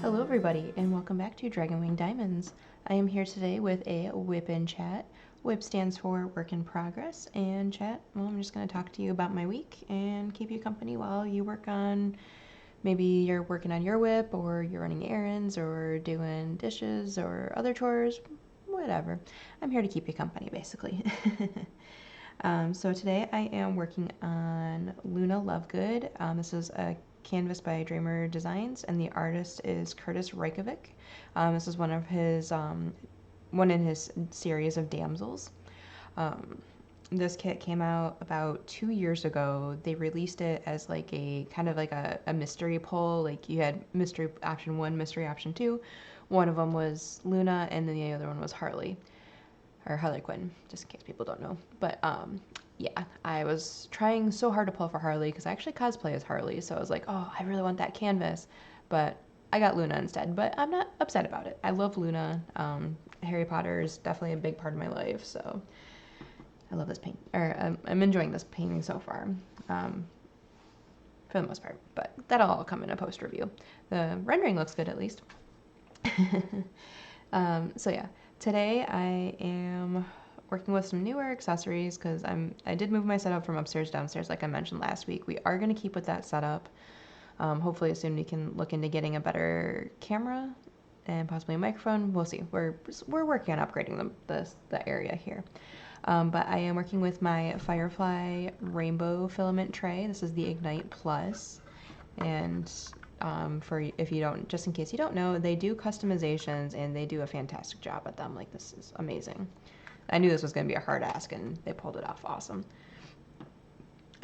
Hello everybody and welcome back to Dragonwing Diamonds. I am here today with a WIP in chat. WIP stands for Work in Progress, and chat, well, I'm just going to talk to you about my week and keep you company while you work on, maybe you're working on your WIP, or you're running errands, or doing dishes, or other chores, whatever. I'm here to keep you company, basically. So today I am working on Luna Lovegood. This is a canvas by Dreamer Designs, and the artist is Curtis Reykjavik. This is one in his series of damsels. This kit came out about 2 years ago. They released it as like a kind of like a mystery pull. Like you had mystery option 1, mystery option 2. One of them was Luna, and then the other one was Harley, or Harley Quinn, just in case people don't know. But yeah, I was trying so hard to pull for Harley because I actually cosplay as Harley, so I was like, oh, I really want that canvas, but I got Luna instead. But I'm not upset about it. I love Luna. Harry Potter is definitely a big part of my life, so I love this paint, or I'm enjoying this painting so far, for the most part. But that'll all come in a post review. The rendering looks good at least. So yeah, today I am working with some newer accessories because I did move my setup from upstairs to downstairs like I mentioned last week. We are going to keep with that setup. Hopefully soon we can look into getting a better camera and possibly a microphone. We'll see. We're working on upgrading the area here. But I am working with my Firefly Rainbow Filament Tray. This is the Ignite Plus, and just in case you don't know, they do customizations and they do a fantastic job at them. Like, this is amazing. I knew this was going to be a hard ask, and they pulled it off awesome.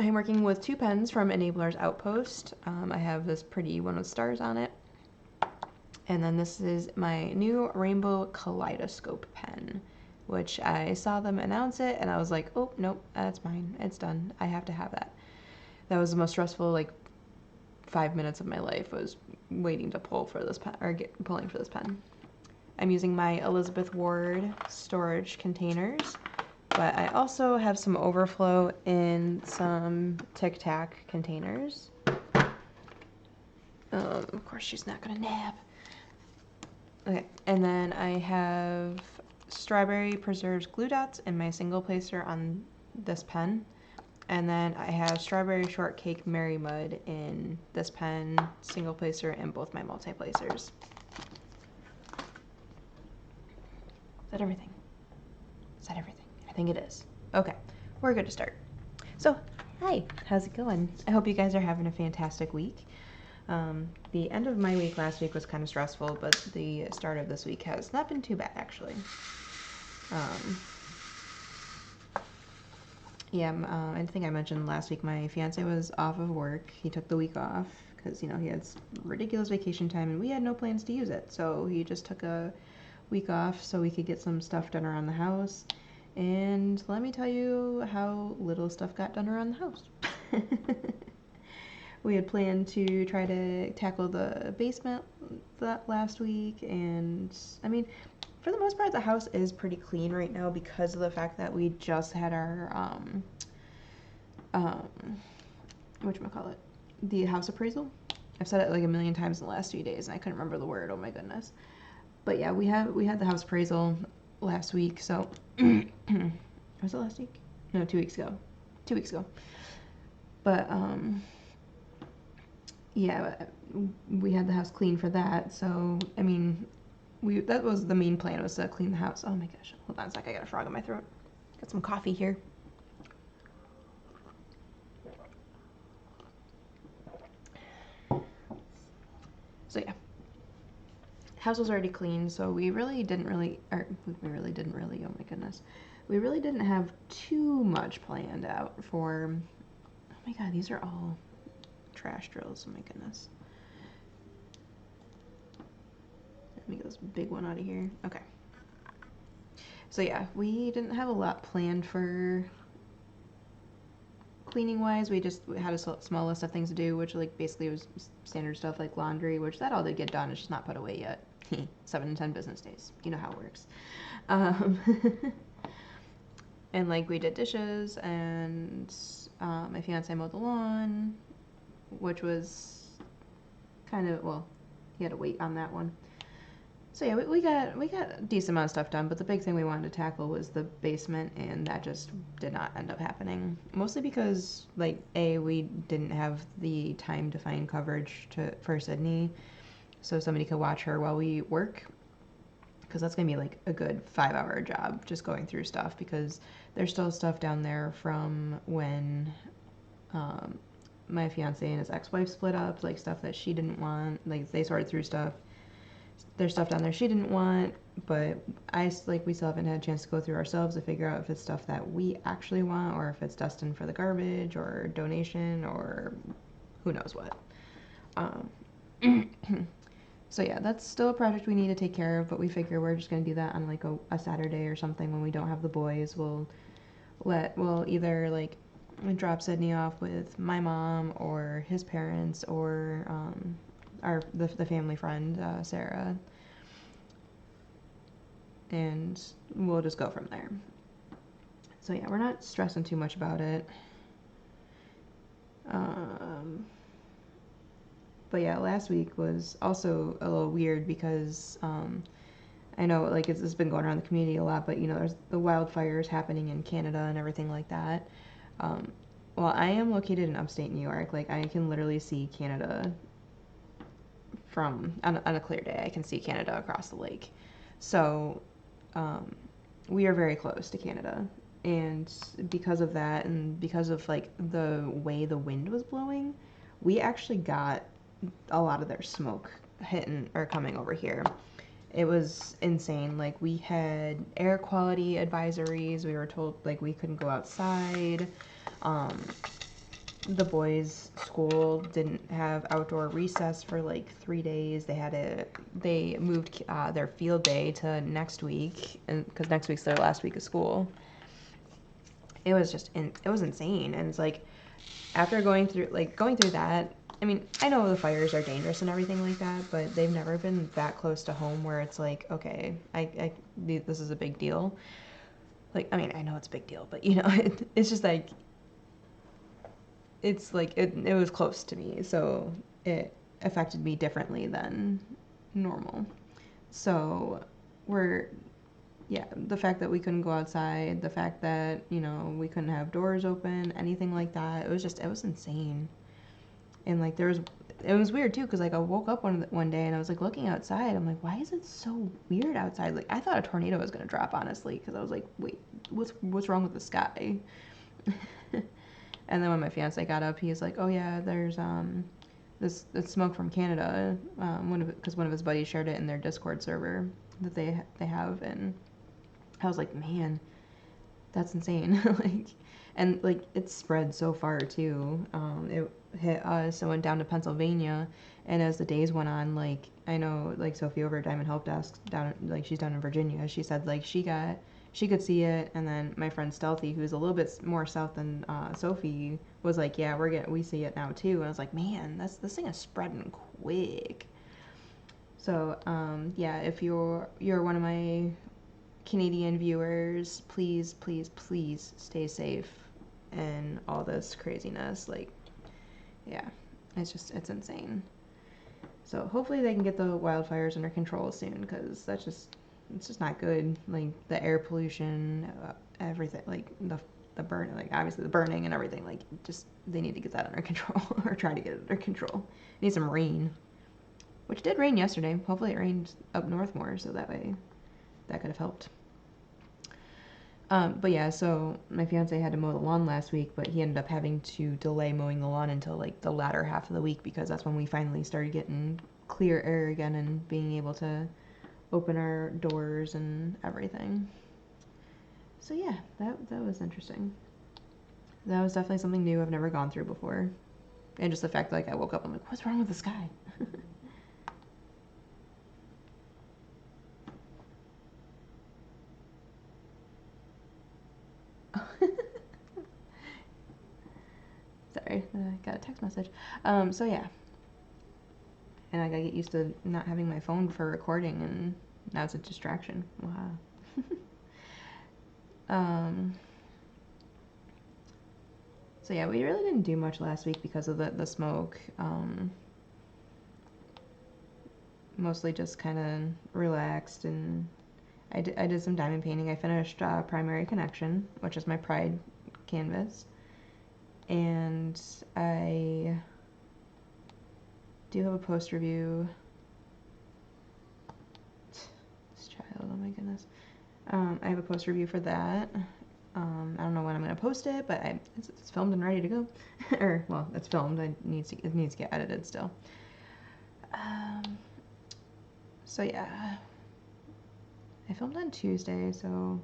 I am working with 2 pens from Enabler's Outpost. I have this pretty one with stars on it. And then this is my new Rainbow Kaleidoscope pen, which I saw them announce it, and I was like, oh, nope, that's mine. It's done. I have to have that. That was the most stressful, like, 5 minutes of my life was waiting to pull for this pen, or pulling for this pen. I'm using my Elizabeth Ward storage containers, but I also have some overflow in some Tic Tac containers. Of course, she's not gonna nab. Okay, and then I have strawberry preserves glue dots in my single placer on this pen. And then I have strawberry shortcake Mary Mud in this pen, single placer, and both my multi-placers. Is that everything? Is that everything? I think it is. Okay, we're good to start. So, hi, how's it going? I hope you guys are having a fantastic week. The end of my week last week was kind of stressful, but the start of this week has not been too bad, actually. Yeah, I think I mentioned last week my fiance was off of work. He took the week off because, you know, he had ridiculous vacation time and we had no plans to use it. So he just took a week off so we could get some stuff done around the house. And let me tell you how little stuff got done around the house. We had planned to try to tackle the basement that last week, and I mean, for the most part, the house is pretty clean right now because of the fact that we just had our whatchamacallit, the house appraisal. I've said it like a million times in the last few days, and I couldn't remember the word. Oh my goodness! But yeah, we had the house appraisal last week. So was it last week? No, 2 weeks ago. 2 weeks ago. But yeah, we had the house clean for that. So I mean, that was the main plan, was to clean the house. Oh my gosh, hold on a sec, I got a frog in my throat. Got some coffee here. So yeah, house was already clean, so we really didn't really, oh my goodness. We really didn't have too much planned out for, oh my god, these are all trash drills, oh my goodness. Let me get this big one out of here. Okay. So yeah, we didn't have a lot planned for cleaning wise. We had a small list of things to do, which like basically was standard stuff like laundry, which that all did get done. It's just not put away yet. 7 to 10 business days. You know how it works. And like we did dishes, and my fiance mowed the lawn, which was kind of, well, he had to wait on that one. So yeah, we got a decent amount of stuff done, but the big thing we wanted to tackle was the basement, and that just did not end up happening. Mostly because like we didn't have the time to find coverage for Sydney, so somebody could watch her while we work, because that's gonna be like a good 5 hour job just going through stuff, because there's still stuff down there from when um, my fiance and his ex-wife split up, like stuff that she didn't want. Like they sorted through stuff. There's stuff down there she didn't want, but we still haven't had a chance to go through ourselves to figure out if it's stuff that we actually want or if it's destined for the garbage or donation or who knows what. Um, so yeah, that's still a project we need to take care of, but we figure we're just gonna do that on like a Saturday or something when we don't have the boys. We'll either like drop Sydney off with my mom or his parents or the family friend Sarah, and we'll just go from there. So yeah, we're not stressing too much about it. But yeah, last week was also a little weird because I know like it's been going around the community a lot, but you know there's the wildfires happening in Canada and everything like that. Um, well, I am located in upstate New York. Like I can literally see Canada from on a clear day. I can see Canada across the lake. So um, we are very close to Canada, and because of that, and because of like the way the wind was blowing, we actually got a lot of their smoke hitting or coming over here. It was insane. Like we had air quality advisories. We were told like we couldn't go outside. Um, the boys' school didn't have outdoor recess for like 3 days. They moved their field day to next week, and because next week's their last week of school. It was it was insane, and it's like after going through that. I mean, I know the fires are dangerous and everything like that, but they've never been that close to home where it's like, okay, this is a big deal. Like, I mean, I know it's a big deal, but you know, it's just like it was close to me, so it affected me differently than normal. So we're yeah, the fact that we couldn't go outside, the fact that you know we couldn't have doors open, anything like that, it was insane. And like it was weird too because like I woke up one day and I was like looking outside. I'm like, why is it so weird outside? Like I thought a tornado was gonna drop honestly because I was like, wait, what's wrong with the sky? And then when my fiance got up, he's like, oh yeah, there's this smoke from Canada. Because one of his buddies shared it in their Discord server that they have, and I was like, man, that's insane. Like, and like it spread so far too. It hit us and went down to Pennsylvania, and as the days went on, like I know like Sophie over at Diamond Help Desk down like she's down in Virginia. She said like she could see it, and then my friend Stealthy, who's a little bit more south than Sophie, was like, yeah, we see it now too. And I was like, man, this thing is spreading quick. So yeah, if you're one of my Canadian viewers, please, please, please stay safe and all this craziness. Like, yeah, it's insane. So hopefully they can get the wildfires under control soon, because it's just not good. Like the air pollution, everything, like the burn, like obviously the burning and everything. Like just they need to get that under control or try to get it under control. Need some rain, which did rain yesterday. Hopefully it rained up north more, so that way that could have helped. But yeah, so my fiance had to mow the lawn last week, but he ended up having to delay mowing the lawn until like the latter half of the week because that's when we finally started getting clear air again and being able to open our doors and everything. So yeah, that was interesting. That was definitely something new I've never gone through before. And just the fact that like I woke up, I'm like, what's wrong with the sky? Sorry, I got a text message. So yeah, and I gotta get used to not having my phone for recording, and now it's a distraction. Wow. um, So yeah, we really didn't do much last week because of the smoke. Mostly just kind of relaxed, and I did some diamond painting. I finished Primary Connection, which is my Pride canvas. And I do have a post review. This child, oh my goodness. I have a post review for that. I don't know when I'm going to post it, but it's filmed and ready to go. Or, well, it's filmed. It needs to get edited still. So yeah, I filmed on Tuesday, so don't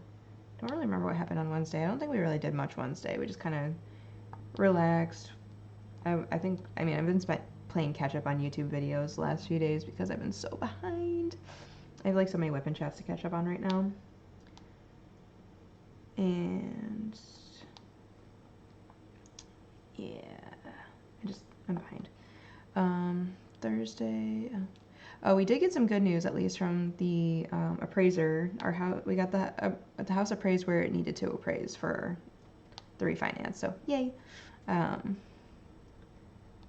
really remember what happened on Wednesday. I don't think we really did much Wednesday. We just kind of relaxed. I think, I mean, I've been playing catch up on YouTube videos the last few days because I've been so behind. I have like so many WIP and chats to catch up on right now. And yeah, I'm behind. Thursday. Oh, we did get some good news, at least from the appraiser. We got the house appraised where it needed to appraise for the refinance. So yay.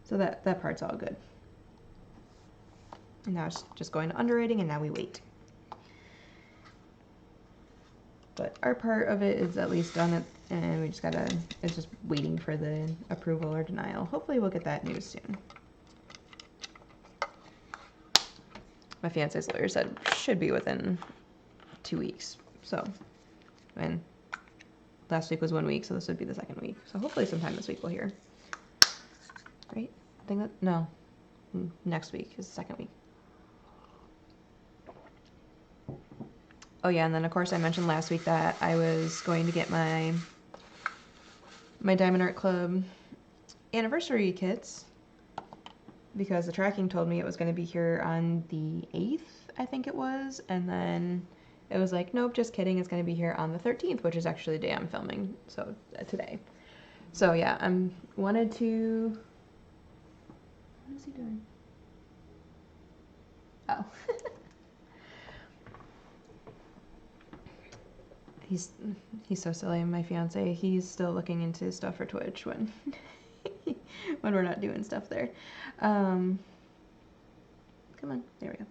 So that part's all good. And now it's just going to underwriting, and now we wait. But our part of it is at least done, and we just it's just waiting for the approval or denial. Hopefully we'll get that news soon. My fiance's lawyer said should be within 2 weeks. So, and last week was 1 week, so this would be the second week. So hopefully sometime this week we'll hear. Right? I think no. Next week is the second week. Oh yeah, and then of course I mentioned last week that I was going to get my Diamond Art Club anniversary kits because the tracking told me it was going to be here on the 8th, I think it was, and then it was like, nope, just kidding, it's going to be here on the 13th, which is actually the day I'm filming, so today. So yeah, wanted to... What is he doing? Oh. He's so silly, my fiance. He's still looking into stuff for Twitch when when we're not doing stuff there. Come on, there we go.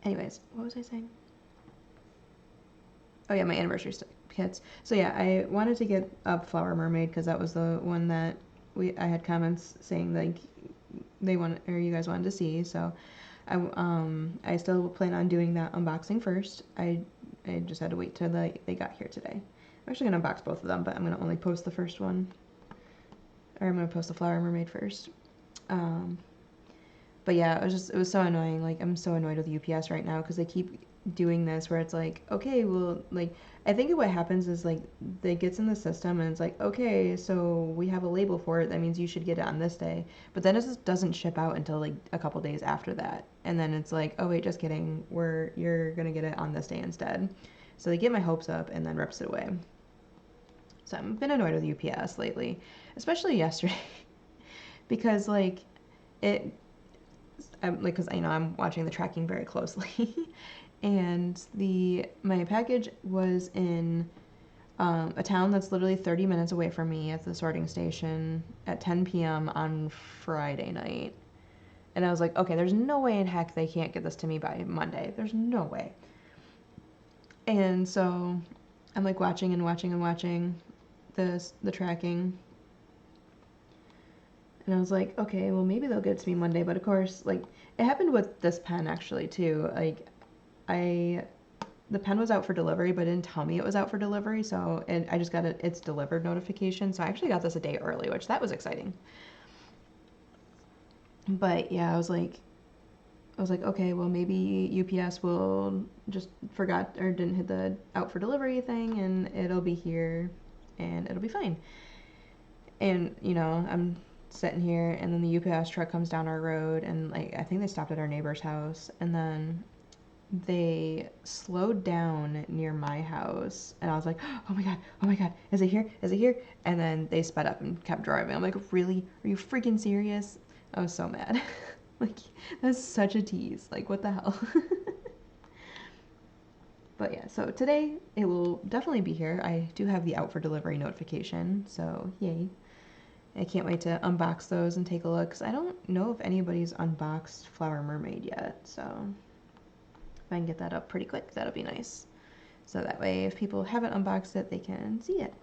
Anyways, what was I saying? Oh yeah, my anniversary kits. So yeah, I wanted to get a Flower Mermaid because that was the one that I had comments saying like you guys wanted to see. So I still plan on doing that unboxing first. I just had to wait till they got here today. I'm actually gonna unbox both of them, but I'm gonna only post the first one, or I'm gonna post the Flower Mermaid first. But yeah, it was so annoying. Like, I'm so annoyed with UPS right now because they keep doing this where it's like, okay, well, like, I think what happens is like they gets in the system and it's like, okay, so we have a label for it. That means you should get it on this day. But then it just doesn't ship out until like a couple days after that. And then it's like, oh wait, just kidding. You're gonna get it on this day instead. So they get my hopes up and then rips it away. So I've been annoyed with UPS lately, especially yesterday, because like because I'm watching the tracking very closely, and my package was in a town that's literally 30 minutes away from me at the sorting station at 10 p.m. on Friday night. And I was like, okay, there's no way in heck they can't get this to me by Monday. There's no way. And so I'm like watching the tracking. And I was like, okay, well maybe they'll get it to me Monday. But of course, like, it happened with this pen actually too. Like, the pen was out for delivery, but it didn't tell me it was out for delivery. So I just got it's delivered notification. So I actually got this a day early, which that was exciting. But yeah, I was like, okay, well maybe UPS will just forgot or didn't hit the out for delivery thing, and it'll be here, and it'll be fine. And I'm sitting here, and then the UPS truck comes down our road, and like I think they stopped at our neighbor's house, and then they slowed down near my house, and I was like, oh my god, is it here? And then they sped up and kept driving. I'm like, really? Are you freaking serious? I was so mad. Like, that's such a tease. Like, what the hell? But yeah, so today it will definitely be here. I do have the out for delivery notification, so yay. I can't wait to unbox those and take a look, because I don't know if anybody's unboxed Flower Mermaid yet, so if I can get that up pretty quick, that'll be nice. So that way, if people haven't unboxed it, they can see it.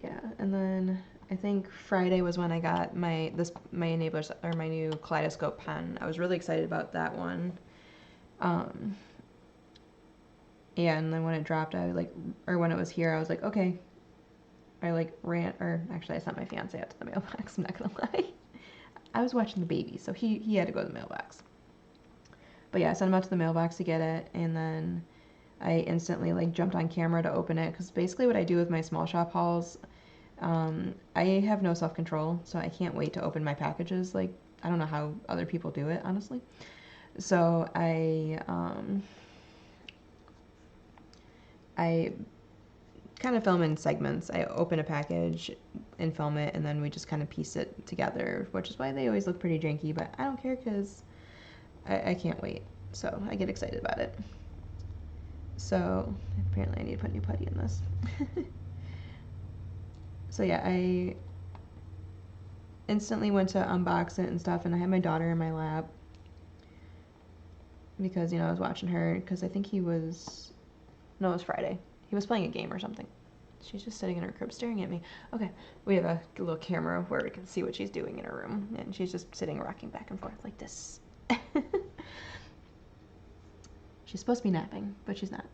Yeah, and then I think Friday was when I got my enablers, or my new kaleidoscope pen. I was really excited about that one. Yeah, and then when it dropped, or when it was here, I was like, okay. I actually I sent my fiance out to the mailbox, I'm not gonna lie. I was watching the baby, so he had to go to the mailbox. But yeah, I sent him out to the mailbox to get it, and then I instantly jumped on camera to open it, because basically what I do with my small shop hauls, I have no self-control, so I can't wait to open my packages. I don't know how other people do it, honestly. So I kind of film in segments. I open a package and film it, and then we just kind of piece it together, which is why they always look pretty janky, but I don't care because I can't wait. So I get excited about it. So apparently I need to put new putty in this. So yeah, I instantly went to unbox it and stuff, and I had my daughter in my lap because, I was watching her, because I think it was Friday. He was playing a game or something. She's just sitting in her crib staring at me. Okay, we have a little camera where we can see what she's doing in her room, and she's just sitting rocking back and forth like this. She's supposed to be napping, but she's not.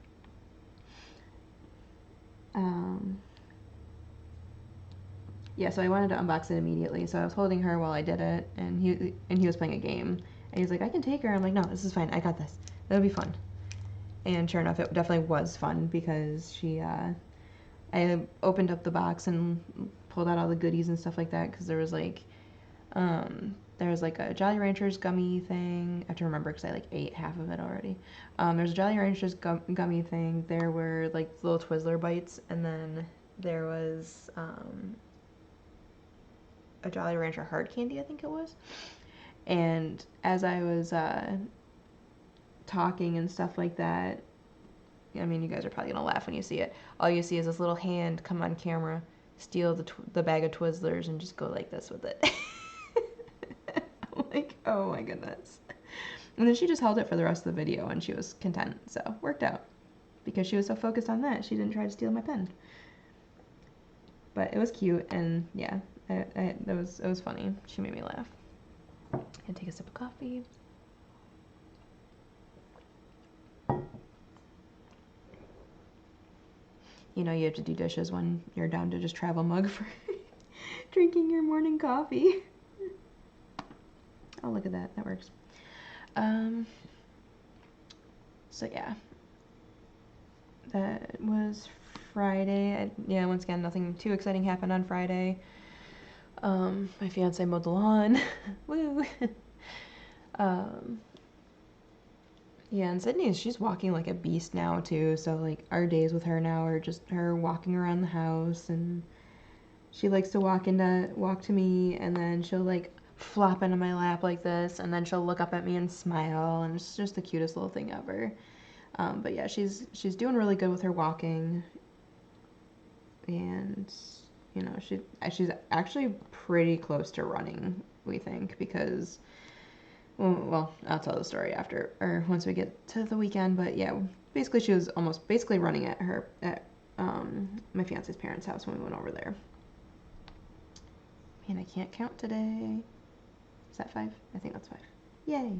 Yeah, so I wanted to unbox it immediately, so I was holding her while I did it, and he was playing a game, and he's like, I can take her. I'm like, no, this is fine. I got this. That'll be fun. And sure enough, it definitely was fun, because I opened up the box and pulled out all the goodies and stuff like that, because there was a Jolly Ranchers gummy thing. I have to remember because I ate half of it already. There's a Jolly Ranchers gummy thing. There were little Twizzler bites, and then there was a Jolly Rancher hard candy, I think it was. And as I was talking and stuff like that, I mean, you guys are probably gonna laugh when you see it. All you see is this little hand come on camera, steal the bag of Twizzlers, and just go like this with it. I'm like, oh my goodness. And then she just held it for the rest of the video, and she was content, so worked out. Because she was so focused on that, she didn't try to steal my pen. But it was cute, and yeah, it was funny. She made me laugh. And take a sip of coffee. You have to do dishes when you're down to just travel mug for drinking your morning coffee. Oh, look at that. That works. So yeah. That was Friday. Yeah, once again, nothing too exciting happened on Friday. My fiance mowed the lawn. Woo! Yeah, and Sydney, she's walking like a beast now too, so our days with her now are just her walking around the house, and she likes to walk to me, and then she'll flop into my lap like this, and then she'll look up at me and smile, and it's just the cutest little thing ever. But yeah, she's doing really good with her walking, and she's actually pretty close to running, we think, because well, I'll tell the story after, or once we get to the weekend. But yeah, basically she was almost basically running at my fiance's parents' house when we went over there. Man, I can't count today. Is that 5? I think that's 5. Yay!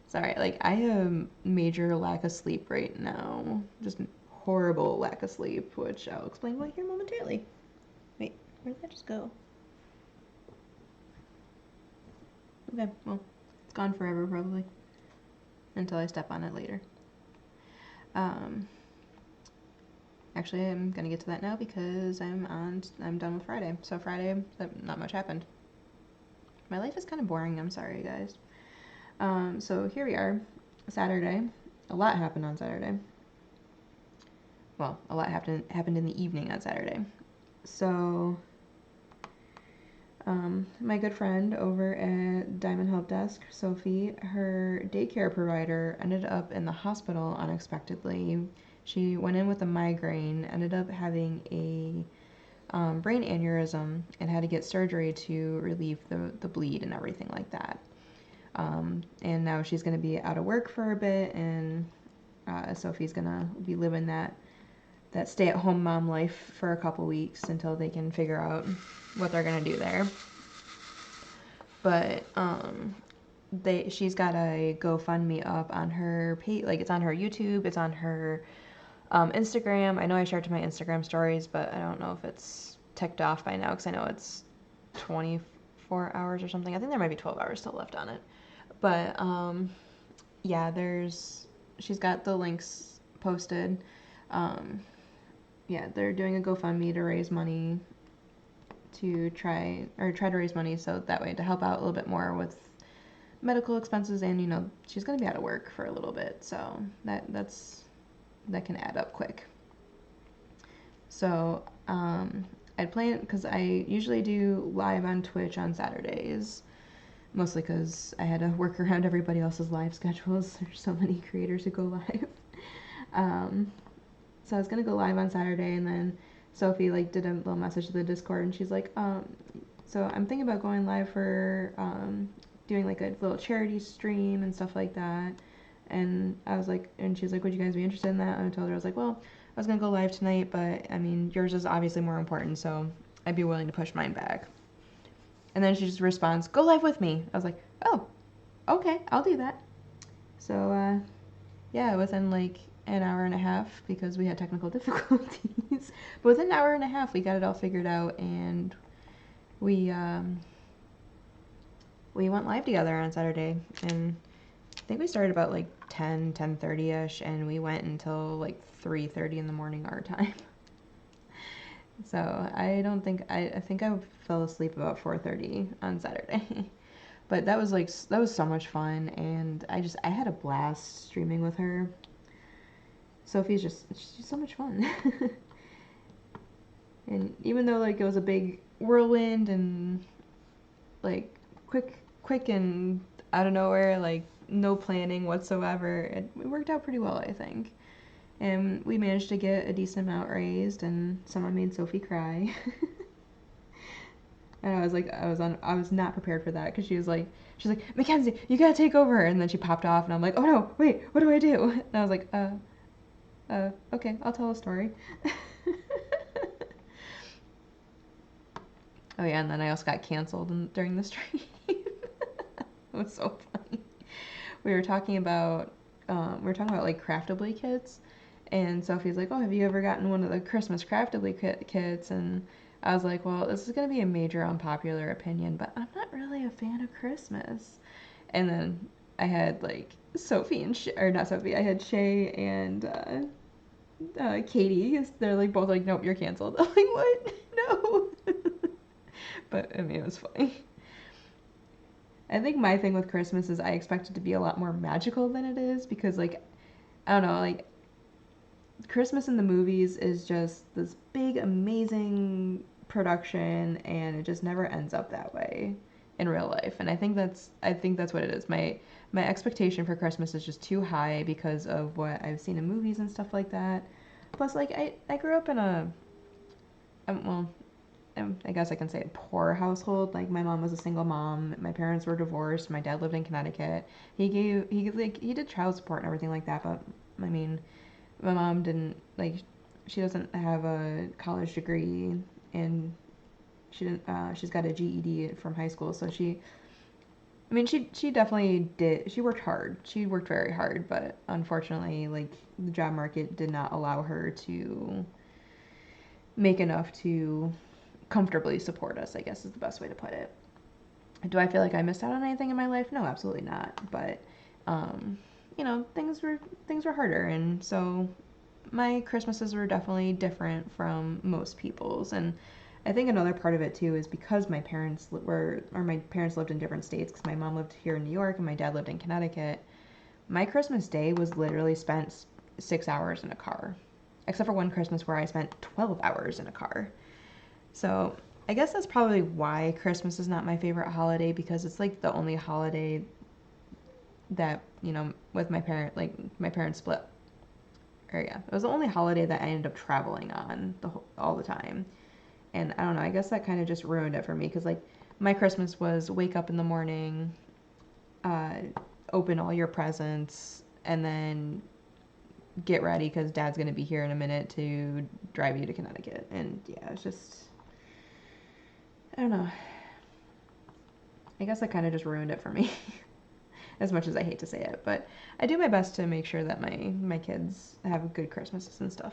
Sorry, I have major lack of sleep right now. Just horrible lack of sleep, which I'll explain why here momentarily. Wait, where did that just go? Okay, well, it's gone forever probably. Until I step on it later. Actually, I'm gonna get to that now because I'm done with Friday. So Friday, not much happened. My life is kind of boring. I'm sorry, guys. So here we are, Saturday. A lot happened on Saturday. Well, a lot happened in the evening on Saturday. So, My good friend over at Diamond Help Desk, Sophie, her daycare provider ended up in the hospital unexpectedly. She went in with a migraine, ended up having a brain aneurysm, and had to get surgery to relieve the bleed and everything like that. And now she's going to be out of work for a bit, and Sophie's going to be living that stay-at-home mom life for a couple weeks until they can figure out what they're going to do there. But she's got a GoFundMe up on her page, like it's on her YouTube, it's on her Instagram. I know I shared to my Instagram stories, but I don't know if it's ticked off by now because I know it's 24 hours or something. I think there might be 12 hours still left on it. But yeah, she's got the links posted. Yeah, they're doing a GoFundMe to raise money to try to raise money so that way to help out a little bit more with medical expenses, and she's going to be out of work for a little bit, so that can add up quick. So I'd plan, because I usually do live on Twitch on Saturdays, mostly because I had to work around everybody else's live schedules. There's so many creators who go live. So I was gonna go live on Saturday, and then Sophie did a little message to the Discord, and she's like, so I'm thinking about going live for doing a little charity stream and stuff like that. And I was like, and she's like, would you guys be interested in that? And I told her, I was like, well, I was gonna go live tonight, but I mean, yours is obviously more important, so I'd be willing to push mine back. And then she just responds, go live with me. I was like, oh, okay, I'll do that. So yeah, within an hour and a half, because we had technical difficulties, but within an hour and a half we got it all figured out, and we went live together on Saturday, and I think we started about 10:30ish, and we went until 3:30 in the morning our time. So I think I fell asleep about 4:30 on Saturday. But that was so much fun, and I had a blast streaming with her. Sophie's she's so much fun. And even though it was a big whirlwind and quick and out of nowhere, no planning whatsoever, it worked out pretty well, I think. And we managed to get a decent amount raised, and someone made Sophie cry. And I was not prepared for that, because she's like, Mackenzie, you gotta take over. And then she popped off, and I'm like, oh no, wait, what do I do? And I was like, okay, I'll tell a story. Oh yeah, and then I also got canceled during the stream. It was so funny. We were talking about Craftably kits, and Sophie's like, oh, have you ever gotten one of the Christmas Craftably kits? And I was like, well, this is going to be a major unpopular opinion, but I'm not really a fan of Christmas. And then I had Sophie and not Sophie, I had Shay and Katie. They're both nope, you're canceled. I'm like, what? No. But I mean, it was funny. I think my thing with Christmas is I expect it to be a lot more magical than it is, because I don't know, Christmas in the movies is just this big amazing production, and it just never ends up that way in real life. And I think that's what it is. My expectation for Christmas is just too high because of what I've seen in movies and stuff like that. Plus I grew up in a well, I guess I can say a poor household. My mom was a single mom. My parents were divorced. My dad lived in Connecticut. He did child support and everything like that. But I mean, my mom didn't she doesn't have a college degree, and she didn't. She's got a GED from high school. So she definitely did. She worked hard. She worked very hard. But unfortunately, the job market did not allow her to make enough to comfortably support us, I guess is the best way to put it. Do I feel like I missed out on anything in my life? No, absolutely not. But things were harder, and so my Christmases were definitely different from most people's. And I think another part of it too is because my parents lived in different states, because my mom lived here in New York and my dad lived in Connecticut. My Christmas day was literally spent 6 hours in a car, except for one Christmas where I spent 12 hours in a car. So I guess that's probably why Christmas is not my favorite holiday, because it's like the only holiday that, you know, with my parents split. Or yeah, it was the only holiday that I ended up traveling on all the time. And I don't know, I guess that kind of just ruined it for me, because like my Christmas was wake up in the morning, uh, open all your presents, and then get ready because Dad's gonna be here in a minute to drive you to Connecticut. And yeah, it's just, I don't know. I guess that kind of just ruined it for me, as much as I hate to say it. But I do my best to make sure that my kids have good Christmases and stuff.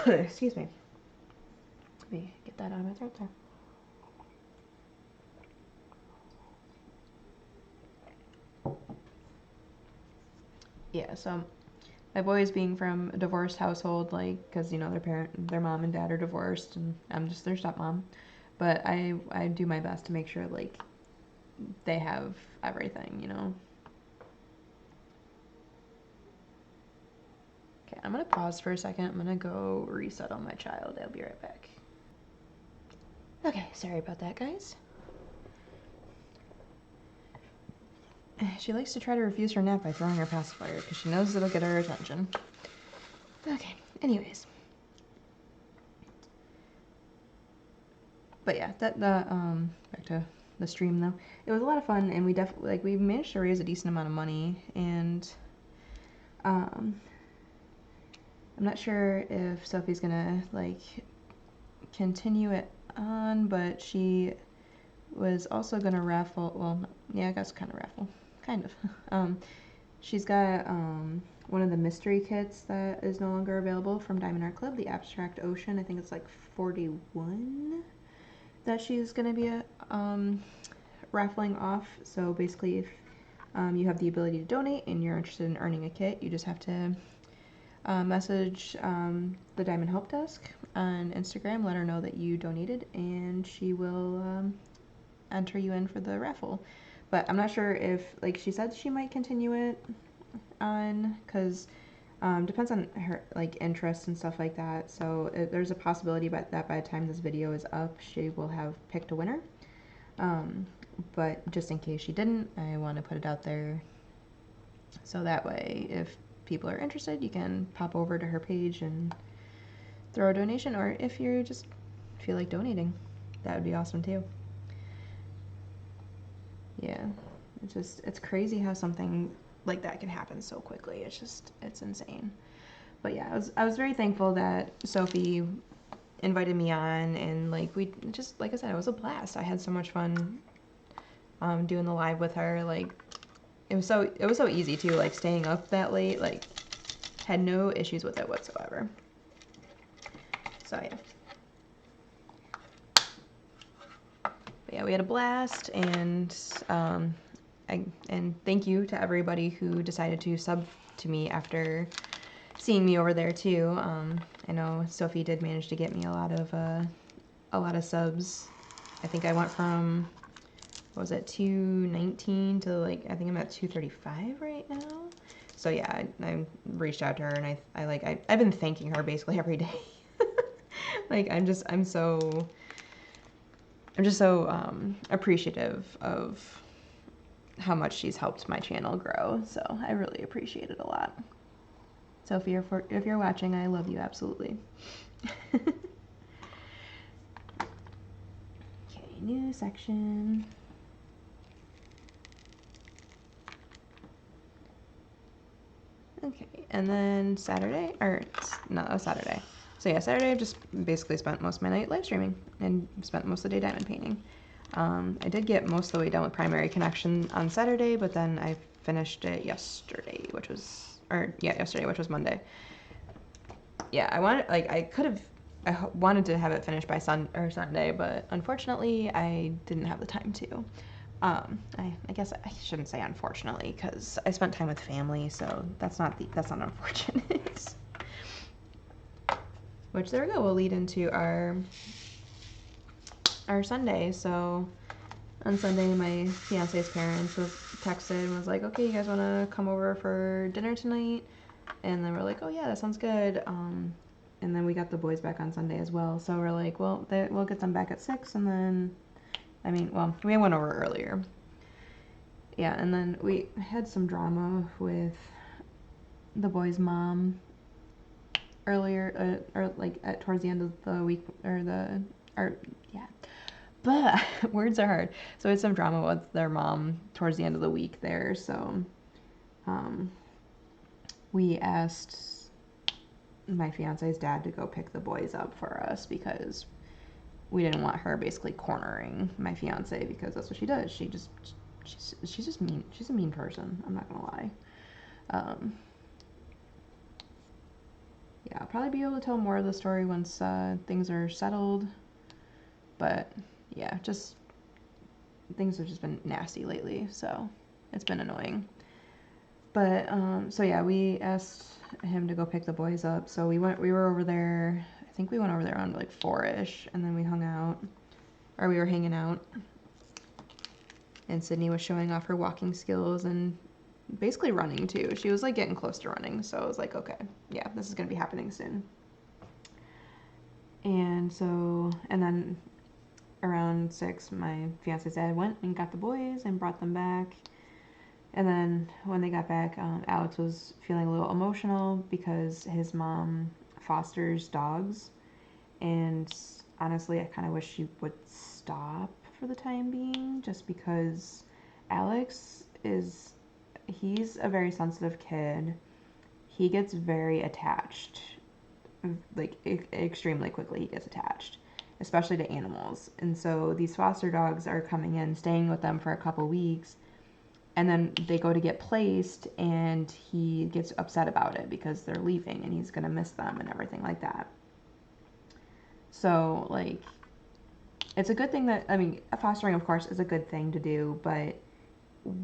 Excuse me. Let me get that out of my throat there. Yeah, so my boys being from a divorced household, like, because, you know, their mom and dad are divorced, and I'm just their stepmom. But I do my best to make sure, like, they have everything, you know. Okay, I'm gonna pause for a second. I'm gonna go resettle my child. I'll be right back. Okay, sorry about that, guys. She likes to try to refuse her nap by throwing her pacifier because she knows it'll get her attention. Okay, anyways. But yeah, back to the stream though. It was a lot of fun, and we definitely, like, we managed to raise a decent amount of money, and I'm not sure if Sophie's gonna like continue it on, but she was also gonna raffle. Well, yeah, I guess kind of raffle, kind of. She's got one of the mystery kits that is no longer available from Diamond Art Club, the Abstract Ocean. I think it's like 41 that she's gonna be raffling off. So basically, if you have the ability to donate and you're interested in earning a kit, you just have to message the Diamond Help Desk on Instagram, let her know that you donated, and she will enter you in for the raffle. But I'm not sure if, like, she said she might continue it on, because depends on her, like, interests and stuff like that. So there's a possibility that by the time this video is up, she will have picked a winner. But just in case she didn't, I want to put it out there so that way if people are interested, you can pop over to her page and throw a donation, or if you just feel like donating, that would be awesome too. Yeah, it's crazy how something like that can happen so quickly. It's insane. But yeah, I was very thankful that Sophie invited me on, and like, we just, like I said, it was a blast. I had so much fun doing the live with her. Like, it was so easy too, like, staying up that late, like, had no issues with it whatsoever. So yeah. But yeah, we had a blast, and and thank you to everybody who decided to sub to me after seeing me over there too. I know Sophie did manage to get me a lot of subs. I think I went from, what was it, 219 to, like, I think I'm at 235 right now. So yeah, I reached out to her, and I've been thanking her basically every day. Like, I'm just so appreciative of how much she's helped my channel grow. So I really appreciate it a lot. Sophie, if you're watching, I love you absolutely. Okay, new section. Okay, and then Saturday, or no, that was Saturday. So yeah, Saturday I just basically spent most of my night live streaming and spent most of the day diamond painting. I did get most of the way done with Primary Connection on Saturday, but then I finished it yesterday, which was Monday. Yeah, I wanted to have it finished by Sunday, but unfortunately I didn't have the time to. I guess I shouldn't say unfortunately, because I spent time with family, so that's not unfortunate. Which, there we go, will lead into our Sunday. So on Sunday, my fiance's parents texted and was like, okay, you guys want to come over for dinner tonight? And then we're like, oh yeah, that sounds good. and then we got the boys back on Sunday as well. So we're like, well, we'll get them back at 6, and then, I mean, well, we went over earlier. Yeah, and then we had some drama with the boys' mom earlier, or like towards the end of the week, yeah. But words are hard. So we had some drama with their mom towards the end of the week there. So, we asked my fiance's dad to go pick the boys up for us because we didn't want her basically cornering my fiance, because that's what she does. She's just mean. She's a mean person. I'm not gonna lie. Yeah, I'll probably be able to tell more of the story once things are settled. But yeah, just things have just been nasty lately, so it's been annoying. But so yeah, we asked him to go pick the boys up. So we were over there. I think we went over there around like 4-ish, and then we hung out, or we were hanging out. And Sydney was showing off her walking skills and basically running too. She was like getting close to running, so I was like, okay, yeah, this is gonna be happening soon. And so, and then around 6, my fiance's dad went and got the boys and brought them back. And then when they got back, Alex was feeling a little emotional because his mom fosters dogs. And honestly, I kind of wish she would stop for the time being, just because Alex he's a very sensitive kid. He gets very attached, like extremely quickly he gets attached, especially to animals. And so these foster dogs are coming in, staying with them for a couple weeks, and then they go to get placed, and he gets upset about it because they're leaving and he's going to miss them and everything like that. So, like, it's a good thing that, I mean, fostering, of course, is a good thing to do, but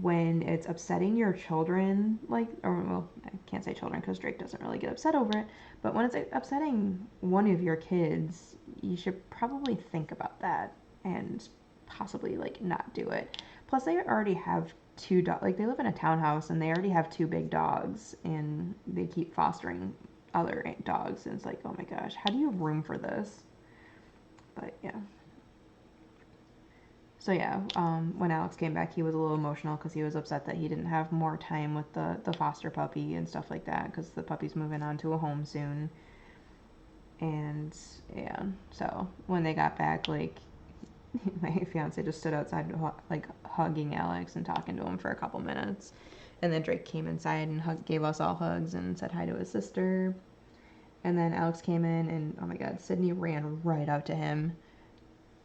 when it's upsetting your children, like, or, well, I can't say children because Drake doesn't really get upset over it, but when it's upsetting one of your kids, you should probably think about that and possibly, like, not do it. Plus, they already have 2 dogs, like, they live in a townhouse, and they already have 2 big dogs, and they keep fostering other dogs, and it's like, oh my gosh, how do you have room for this? But, yeah. So yeah, when Alex came back, he was a little emotional because he was upset that he didn't have more time with the foster puppy and stuff like that, because the puppy's moving on to a home soon. And yeah, so when they got back, like, my fiance just stood outside, like, hugging Alex and talking to him for a couple minutes. And then Drake came inside and gave us all hugs and said hi to his sister. And then Alex came in, and oh my god, Sydney ran right out to him.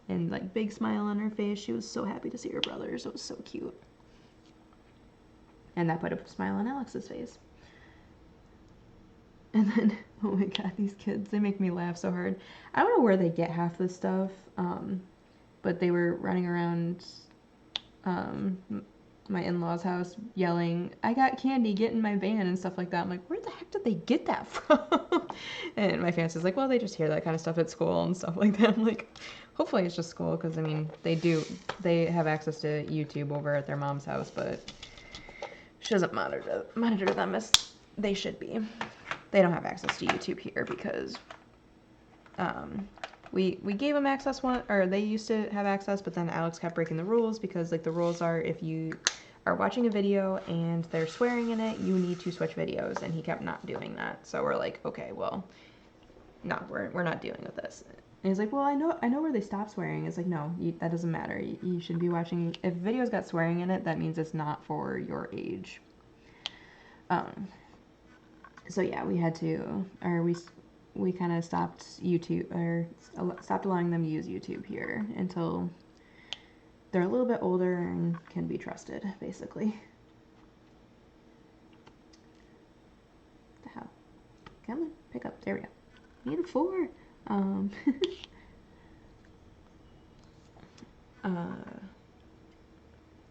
And, like, big smile on her face. She was so happy to see her brothers. It was so cute. And that put a smile on Alex's face. And then, oh my god, these kids, they make me laugh so hard. I don't know where they get half this stuff, but they were running around my in-laws' house yelling, "I got candy, get in my van," and stuff like that. I'm like, where the heck did they get that from? And my fiance's like, well, they just hear that kind of stuff at school and stuff like that. I'm like, hopefully it's just school, because, I mean, they have access to YouTube over at their mom's house, but she doesn't monitor them as they should be. They don't have access to YouTube here because we gave them access or they used to have access, but then Alex kept breaking the rules, because, like, the rules are, if you are watching a video and they're swearing in it, you need to switch videos, and he kept not doing that. So we're like, okay, well, no, we're not dealing with this. And he's like, well, I know where they stop swearing. It's like, no, that doesn't matter. You should be watching. If video's got swearing in it, that means it's not for your age. So yeah, we had to, or we kind of stopped YouTube, or stopped allowing them to use YouTube here until they're a little bit older and can be trusted, basically. The hell? Come on, pick up. There we go. Need a 4. And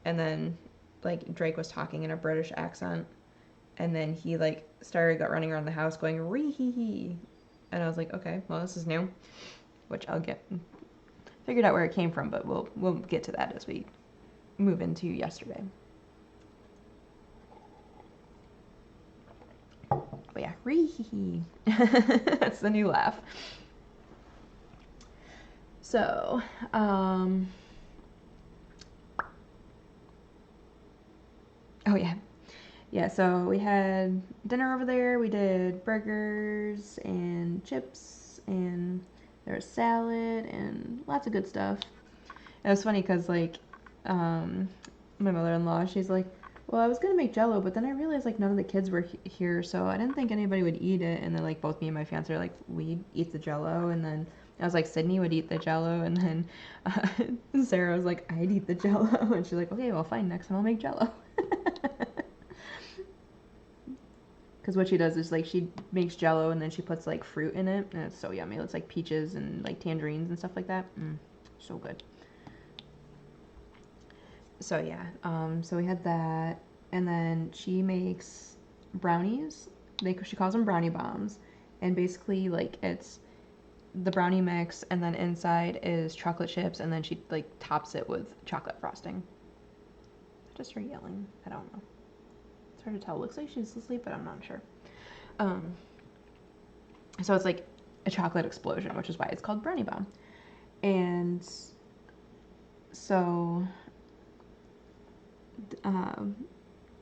then, like, Drake was talking in a British accent, and then he, like, got running around the house going, ree-hee-hee. And I was like, okay, well, this is new, which I'll figured out where it came from, but we'll get to that as we move into yesterday. But yeah, Ree. That's the new laugh. So, oh yeah. Yeah, so we had dinner over there. We did burgers and chips, and there was salad and lots of good stuff. It was funny because, like, my mother-in-law, she's like, well, I was gonna make Jello, but then I realized, like, none of the kids were here, so I didn't think anybody would eat it. And then, like, both me and my fiance are like, we'd eat the Jello. And then I was like, Sydney would eat the Jello. And then Sarah was like, I'd eat the Jello. And she's like, okay, well, fine, next time I'll make Jello. Because what she does is, like, she makes Jello and then she puts, like, fruit in it, and it's so yummy. It's like peaches and, like, tangerines and stuff like that. So good. So yeah, so we had that, and then she makes brownies. She calls them brownie bombs, and basically, like, it's the brownie mix, and then inside is chocolate chips, and then she, like, tops it with chocolate frosting. Just her yelling. I don't know. It's hard to tell. It looks like she's asleep, but I'm not sure. So it's like a chocolate explosion, which is why it's called brownie bomb. And so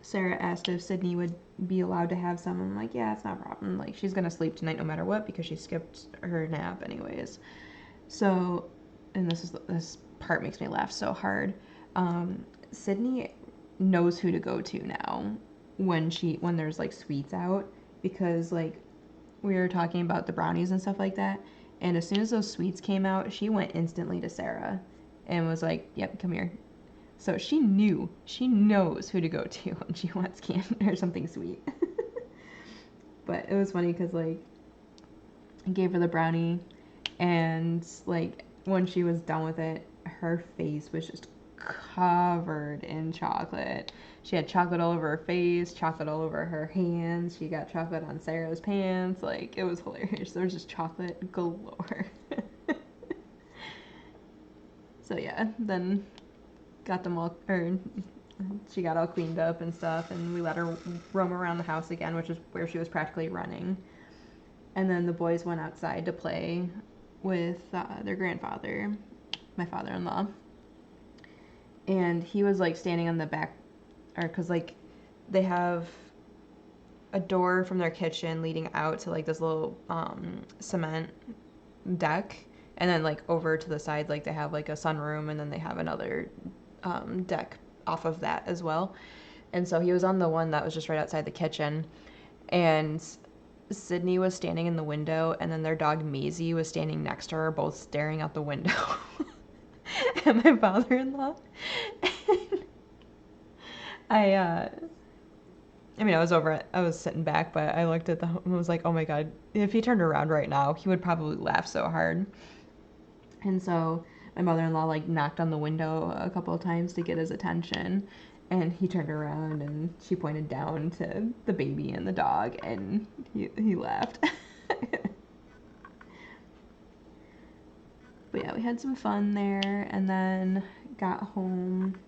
Sarah asked if Sydney would be allowed to have some. I'm like, yeah, it's not a problem. Like, she's gonna sleep tonight no matter what because she skipped her nap anyways. So, and this part makes me laugh so hard. Sydney knows who to go to now when there's, like, sweets out, because, like, we were talking about the brownies and stuff like that, and as soon as those sweets came out, she went instantly to Sarah and was like, yep, come here. So she knows who to go to when she wants candy or something sweet. But it was funny because, like, I gave her the brownie, and, like, when she was done with it, her face was just covered in chocolate. She had chocolate all over her face, chocolate all over her hands. She got chocolate on Sarah's pants. Like, it was hilarious. There was just chocolate galore. So yeah, then got them all, or she got all cleaned up and stuff, and we let her roam around the house again, which is where she was practically running. And then the boys went outside to play with their grandfather, my father-in-law. And he was, like, standing on the back, or because, like, they have a door from their kitchen leading out to, like, this little cement deck, and then, like, over to the side, like, they have, like, a sunroom, and then they have another deck off of that as well. And so he was on the one that was just right outside the kitchen, and Sydney was standing in the window, and then their dog Maisie was standing next to her, both staring out the window. And my father-in-law, I mean, I was sitting back, but I looked at and was like, oh my God, if he turned around right now, he would probably laugh so hard. And so my mother-in-law, like, knocked on the window a couple of times to get his attention, and he turned around and she pointed down to the baby and the dog, and he laughed. But yeah, we had some fun there, and then got home,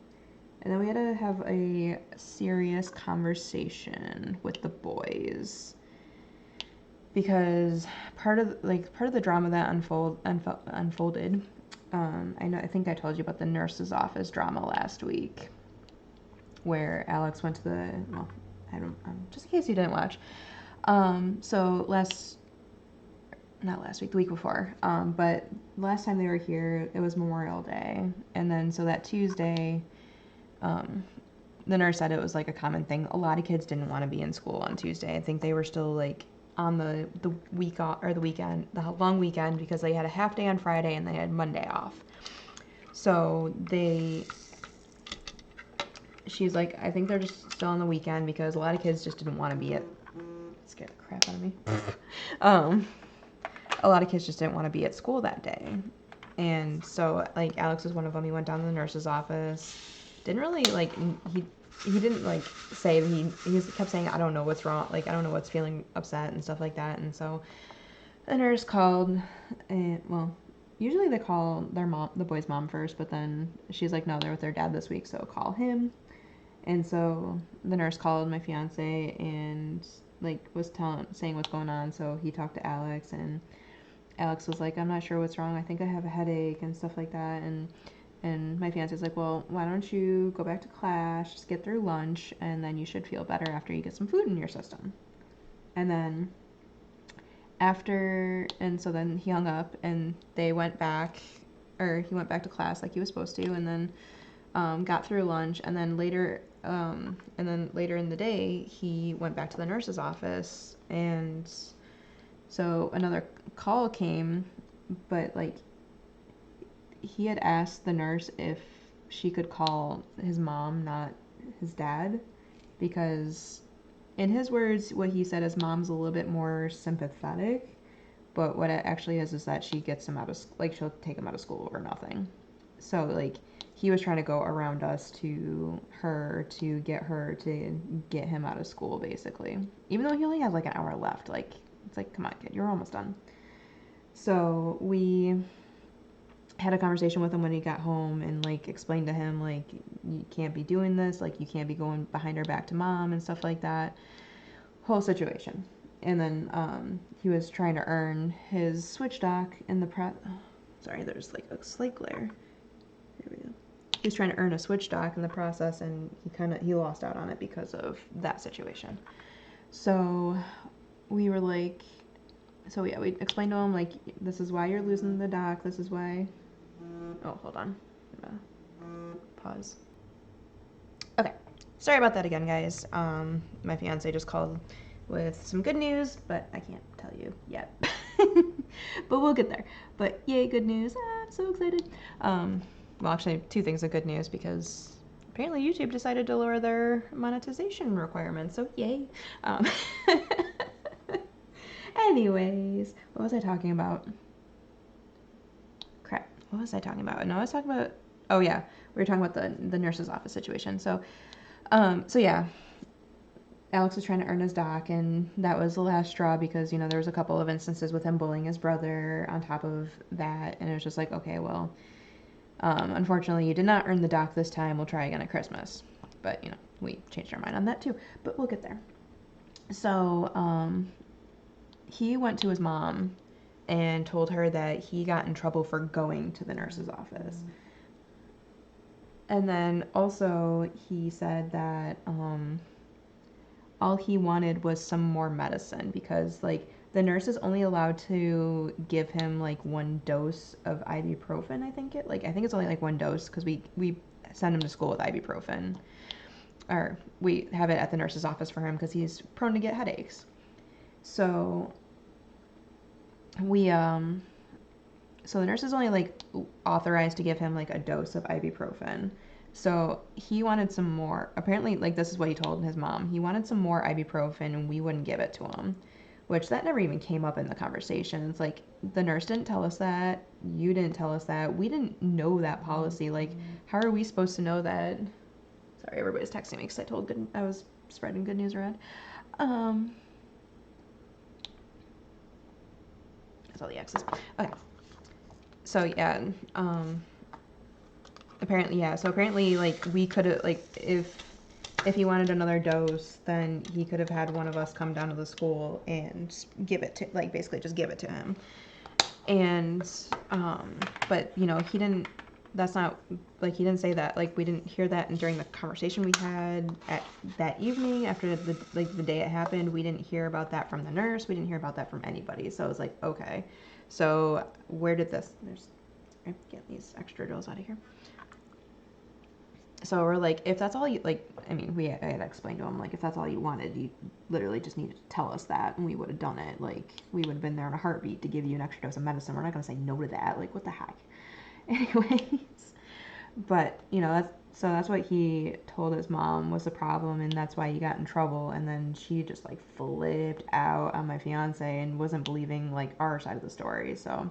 and then we had to have a serious conversation with the boys, because part of the drama that unfolded. I think I told you about the nurse's office drama last week, where Alex went to just in case you didn't watch. So not last week, the week before. But last time they were here, it was Memorial Day. And then, so that Tuesday, the nurse said it was, like, a common thing. A lot of kids didn't want to be in school on Tuesday. I think they were still, like, on the week off, or the weekend, the long weekend, because they had a half day on Friday and they had Monday off. So she's like, I think they're just still on the weekend because a lot of kids just didn't want to be at, scared the crap out of me. A lot of kids just didn't want to be at school that day. And so, like, Alex was one of them. He went down to the nurse's office. Didn't really, like, he didn't, like, say, he kept saying, I don't know what's wrong, like, I don't know what's feeling upset and stuff like that. And so the nurse called, and, well, usually they call the boy's mom first, but then she's like, no, they're with their dad this week, so call him. And so the nurse called my fiance, and like was saying what's going on. So he talked to Alex, and Alex was like, I'm not sure what's wrong. I think I have a headache and stuff like that. And my fiance's like, well, why don't you go back to class, just get through lunch, and then you should feel better after you get some food in your system. And then so then he hung up, and they went back, or he went back to class like he was supposed to, and then got through lunch, and then later in the day, he went back to the nurse's office, and so another call came, but like he had asked the nurse if she could call his mom, not his dad, because in his words, what he said is mom's a little bit more sympathetic, but what it actually is that she gets him out of, like, she'll take him out of school over nothing. So, like, he was trying to go around us to her to get him out of school, basically. Even though he only has, like, an hour left. Like, it's like, come on, kid, you're almost done. So, we had a conversation with him when he got home and, like, explained to him, like, you can't be doing this. Like, you can't be going behind her back to mom and stuff like that. Whole situation. And then he was trying to earn his switch dock in the sorry, there's like a slight glare. There we go. He was trying to earn a switch dock in the process, and he lost out on it because of that situation. So we were like, so yeah, we explained to him, like, this is why you're losing the dock. This is why. Oh, hold on. Pause. Okay. Sorry about that again, guys. My fiance just called with some good news, but I can't tell you yet. But we'll get there. But yay, good news. I'm so excited. Well, actually, two things of good news, because apparently YouTube decided to lower their monetization requirements, so yay. Anyways, what was I talking about? Crap. What was I talking about? No, I was talking about, oh yeah, we were talking about the nurse's office situation. So yeah, Alex was trying to earn his dock, and that was the last straw, because, you know, there was a couple of instances with him bullying his brother on top of that, and it was just like, okay, well, unfortunately, you did not earn the dock this time. We'll try again at Christmas. But, you know, we changed our mind on that too, but we'll get there. So, he went to his mom and told her that he got in trouble for going to the nurse's office. And then also he said that all he wanted was some more medicine, because, like, the nurse is only allowed to give him, like, 1 dose of ibuprofen, I think it's only, like, 1 dose, because we send him to school with ibuprofen. Or we have it at the nurse's office for him because he's prone to get headaches. So so the nurse is only, like, authorized to give him, like, a dose of ibuprofen. So he wanted some more. Apparently, like, this is what he told his mom. He wanted some more ibuprofen, and we wouldn't give it to him. Which, that never even came up in the conversation. It's like, the nurse didn't tell us that. You didn't tell us that. We didn't know that policy. Like, how are we supposed to know that? Sorry, everybody's texting me because I was spreading good news around. That's all the X's. Okay. So, yeah, apparently, like, we could have, like, if he wanted another dose, then he could have had one of us come down to the school and give it to, like, basically just give it to him. And, but, you know, he didn't say that, like, we didn't hear that during the conversation we had that evening after the day it happened. We didn't hear about that from the nurse. We didn't hear about that from anybody. So I was like, okay, so where did this, I'm getting these extra drills out of here. So we're like, if that's all you, like, I mean, I had explained to him, like, if that's all you wanted, you literally just needed to tell us that, and we would have done it. Like, we would have been there in a heartbeat to give you an extra dose of medicine. We're not going to say no to that. Like, what the heck? Anyways, but, you know, that's what he told his mom was the problem, and that's why he got in trouble. And then she just, like, flipped out on my fiance and wasn't believing, like, our side of the story. So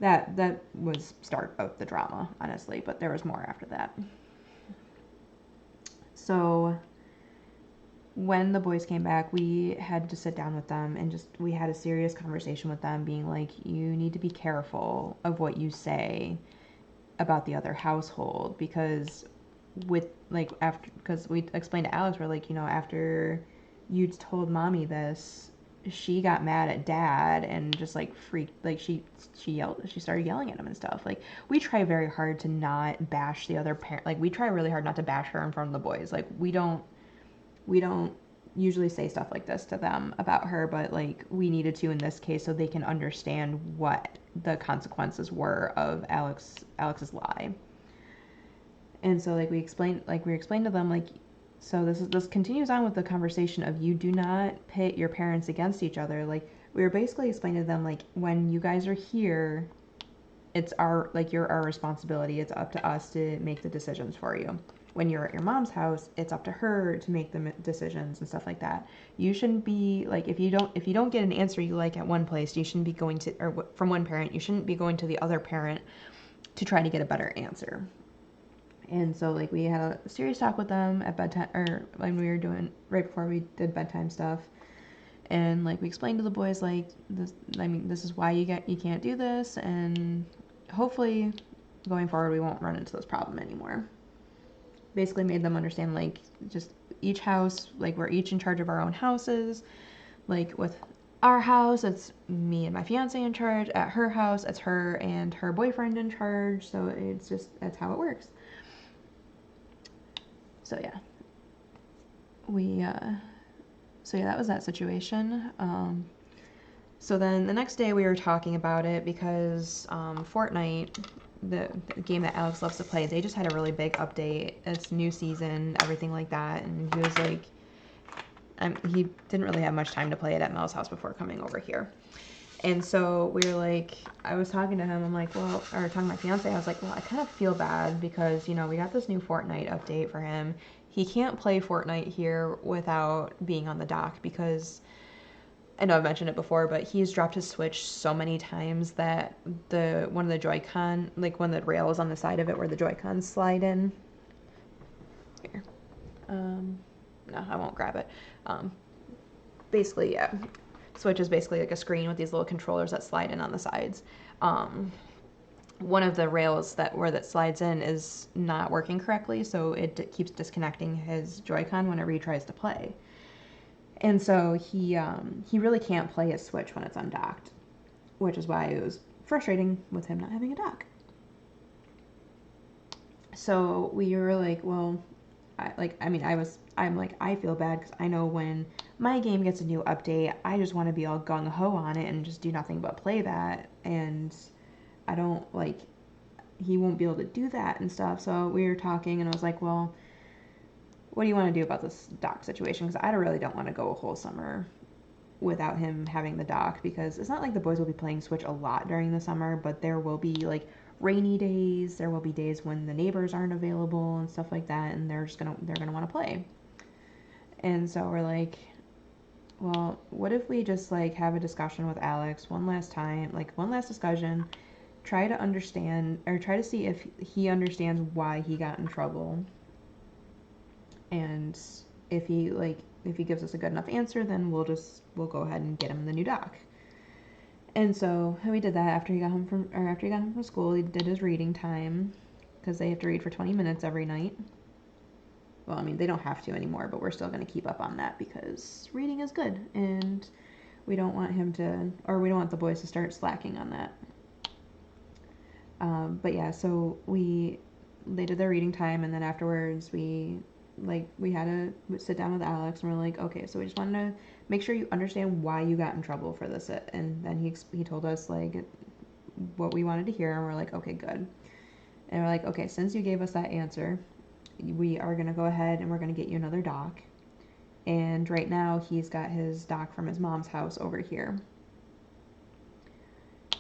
that was start of the drama, honestly, but there was more after that. So when the boys came back, we had to sit down with them, and we had a serious conversation with them, being like, you need to be careful of what you say about the other household, because because we explained to Alex, we're like, you know, after you told mommy this, she got mad at dad and just like freaked, like she started yelling at him and stuff. Like, we try very hard to not bash the other parent. Like, we try really hard not to bash her in front of the boys. Like, we don't usually say stuff like this to them about her, but like we needed to in this case so they can understand what the consequences were of Alex's lie. And so we explained to them, like, so this continues on with the conversation of, you do not pit your parents against each other. Like, we were basically explaining to them, like, when you guys are here, it's you're our responsibility. It's up to us to make the decisions for you. When you're at your mom's house, it's up to her to make the decisions and stuff like that. You shouldn't be like, if you don't get an answer you like at one place, you shouldn't be going to, or from one parent, you shouldn't be going to the other parent to try to get a better answer. And so like we had a serious talk with them at bedtime, or when we were doing right before we did bedtime stuff. And like we explained to the boys, like, this is why you can't do this, and hopefully going forward we won't run into this problem anymore. Basically made them understand, like, just each house, like, we're each in charge of our own houses. Like with our house, it's me and my fiance in charge. At her house, it's her and her boyfriend in charge. So it's just, that's how it works. So yeah, that was that situation. So then the next day we were talking about it because Fortnite, the game that Alex loves to play, they just had a really big update. It's new season, everything like that, and he was like, he didn't really have much time to play it at Mel's house before coming over here. And so we were like, I was talking to him, I'm like, well, or talking to my fiance, I was like, well, I kind of feel bad because, you know, we got this new Fortnite update for him. He can't play Fortnite here without being on the dock because, I know I've mentioned it before, but he's dropped his Switch so many times that one of the Joy-Con, like one of the rails on the side of it where the Joy-Cons slide in. Here. No, I won't grab it. Basically, yeah. Switch is basically like a screen with these little controllers that slide in on the sides. One of the rails that slides in is not working correctly, so it keeps disconnecting his Joy-Con whenever he tries to play. And so he really can't play his Switch when it's undocked, which is why it was frustrating with him not having a dock. So we were like, well, I feel bad because I know when my game gets a new update, I just want to be all gung-ho on it and just do nothing but play that, and I don't, like, he won't be able to do that and stuff. So we were talking, and I was like, well, what do you want to do about this dock situation? Because I really don't want to go a whole summer without him having the dock, because it's not like the boys will be playing Switch a lot during the summer, but there will be, like, rainy days, there will be days when the neighbors aren't available and stuff like that, and they're gonna want to play. And so we're like, well, what if we just like have a discussion with Alex one last time, like one last discussion, try to understand, or try to see if he understands why he got in trouble, and if he gives us a good enough answer, then we'll go ahead and get him the new dock. And so we did that after he got home from school. He did his reading time, because they have to read for 20 minutes every night. Well, I mean, they don't have to anymore, but we're still going to keep up on that because reading is good, and we don't want the boys to start slacking on that. But yeah, so they did their reading time, and then afterwards we had to sit down with Alex, and we're like, okay, so we just wanted to make sure you understand why you got in trouble for this. And then he told us like what we wanted to hear, and we're like, okay, good. And we're like, okay, since you gave us that answer, we are going to go ahead and we're going to get you another dock. And right now he's got his dock from his mom's house over here.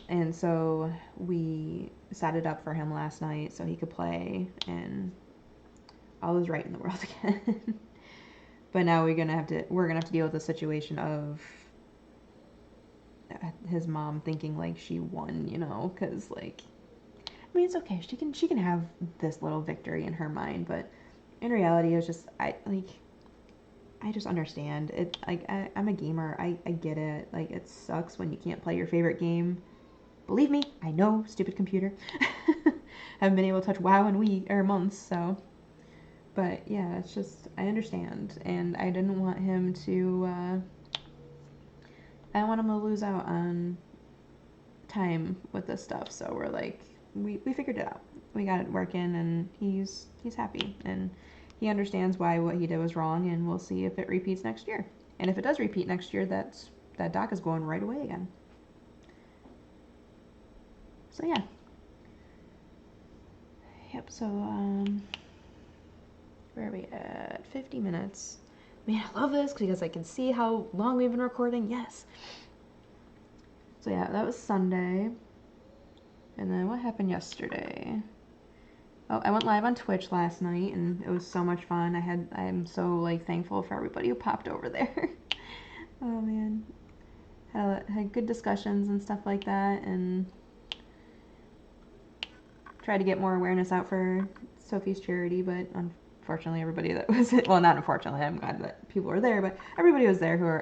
And so we set it up for him last night so he could play, and all is right in the world again. But now we're gonna have to deal with the situation of his mom thinking like she won, you know, because like, I mean, it's okay, she can have this little victory in her mind, but in reality, it's just I just understand it. Like, I'm a gamer, I get it. Like, it sucks when you can't play your favorite game. Believe me, I know, stupid computer. Haven't been able to touch WoW in months, so. But yeah, it's just, I understand. And I didn't want him to, I don't want him to lose out on time with this stuff. So we're like, we figured it out. We got it working, and he's happy, and he understands why what he did was wrong, and we'll see if it repeats next year. And if it does repeat next year, that dock is going right away again. So yeah. Yep. So where are we at? 50 minutes. Man, I love this because I can see how long we've been recording. Yes. So yeah, that was Sunday. And then what happened yesterday? Oh, I went live on Twitch last night, and it was so much fun. I'm so like thankful for everybody who popped over there. Oh man, had good discussions and stuff like that, and tried to get more awareness out for Sophie's charity. But unfortunately, everybody that was, well, not unfortunately, I'm glad that people were there, but everybody was there who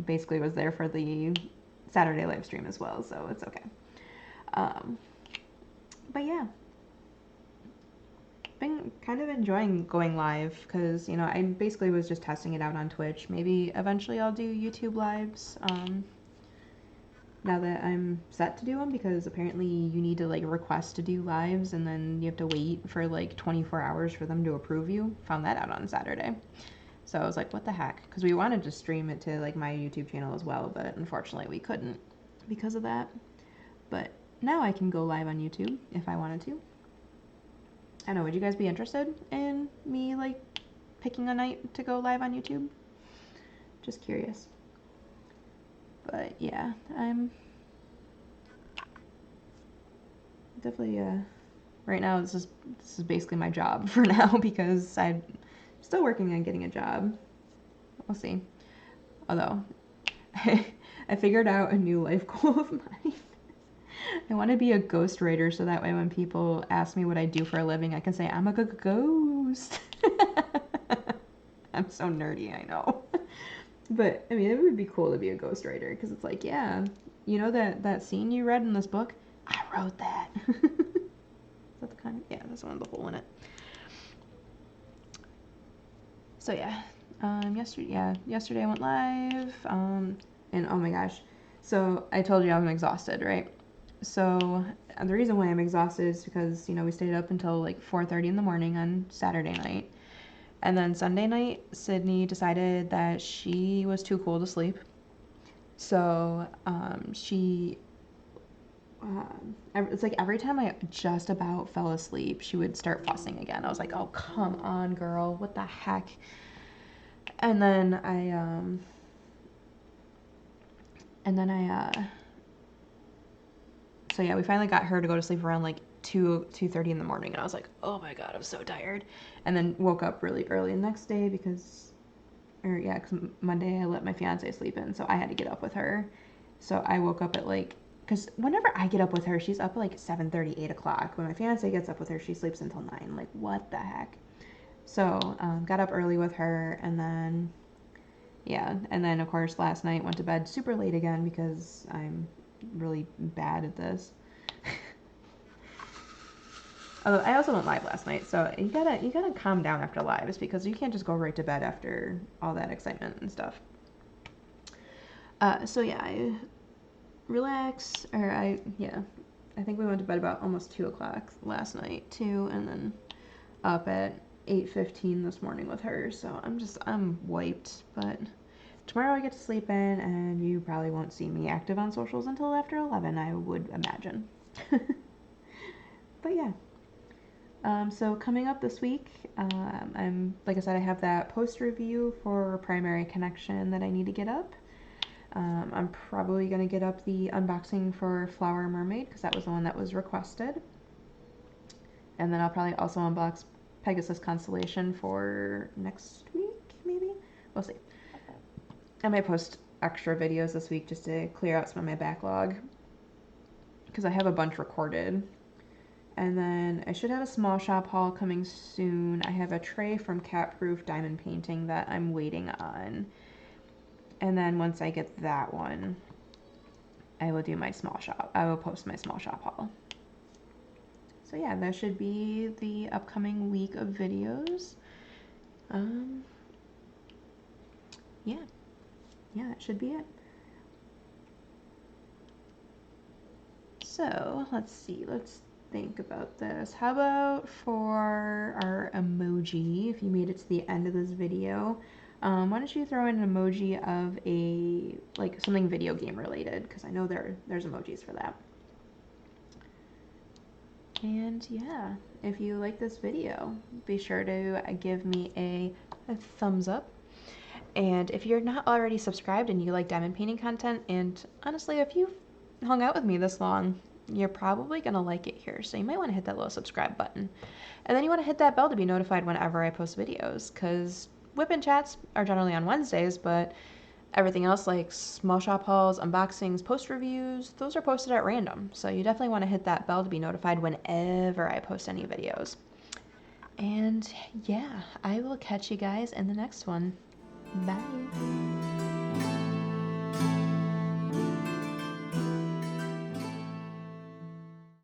basically was there for the Saturday live stream as well, so it's okay. But yeah, been kind of enjoying going live because, you know, I basically was just testing it out on Twitch. Maybe eventually I'll do YouTube lives now that I'm set to do them, because apparently you need to like request to do lives and then you have to wait for like 24 hours for them to approve you. Found that out on Saturday. So I was like, what the heck? Because we wanted to stream it to like my YouTube channel as well, but unfortunately we couldn't because of that. But now I can go live on YouTube if I wanted to. I don't know, would you guys be interested in me like picking a night to go live on YouTube? Just curious. But yeah, I'm definitely right now this is basically my job for now because I'm still working on getting a job. We'll see. Although I figured out a new life goal of mine. I want to be a ghostwriter so that way when people ask me what I do for a living, I can say I'm a ghost. I'm so nerdy, I know. But I mean, it would be cool to be a ghostwriter because it's like, yeah, you know that scene you read in this book? I wrote that. Is that the kind? Yeah, that's the one with the hole in it. So yeah, yesterday I went live, and oh my gosh, so I told you I'm exhausted, right? So the reason why I'm exhausted is because, you know, we stayed up until like 4:30 in the morning on Saturday night. And then Sunday night, Sydney decided that she was too cool to sleep. So it's like every time I just about fell asleep, she would start fussing again. I was like, oh, come on, girl. What the heck? And then so yeah, we finally got her to go to sleep around like 2:30 in the morning, and I was like, oh my god, I'm so tired. And then woke up really early the next day because Monday I let my fiance sleep in, so I had to get up with her. So I woke up at like, because whenever I get up with her, she's up at like 7:30, 8 o'clock. When my fiance gets up with her, she sleeps until 9. Like, what the heck? So got up early with her, and then of course last night went to bed super late again because I'm really bad at this. Although I also went live last night, so you gotta calm down after lives because you can't just go right to bed after all that excitement and stuff. So yeah, I think we went to bed about almost 2 o'clock last night too, and then up at 8:15 this morning with her. So I'm wiped, but tomorrow I get to sleep in, and you probably won't see me active on socials until after 11, I would imagine. But yeah. So coming up this week, like I said, I have that post review for Primary Connection that I need to get up. I'm probably going to get up the unboxing for Flower Mermaid because that was the one that was requested. And then I'll probably also unbox Pegasus Constellation for next week, maybe? We'll see. I might post extra videos this week just to clear out some of my backlog because I have a bunch recorded. And then I should have a small shop haul coming soon. I have a tray from Cat Proof Diamond Painting that I'm waiting on. And then once I get that one, I will do my small shop. I will post my small shop haul. So yeah, that should be the upcoming week of videos. Um, yeah, that should be it. So let's see, let's think about this. How about for our emoji, if you made it to the end of this video, why don't you throw in an emoji of a, like something video game related, because I know there's emojis for that. And yeah, if you like this video, be sure to give me a thumbs up. And if you're not already subscribed and you like diamond painting content, and honestly, if you've hung out with me this long, you're probably going to like it here. So you might want to hit that little subscribe button. And then you want to hit that bell to be notified whenever I post videos, because WIP and chats are generally on Wednesdays, but everything else like small shop hauls, unboxings, post reviews, those are posted at random. So you definitely want to hit that bell to be notified whenever I post any videos. And yeah, I will catch you guys in the next one. Bye.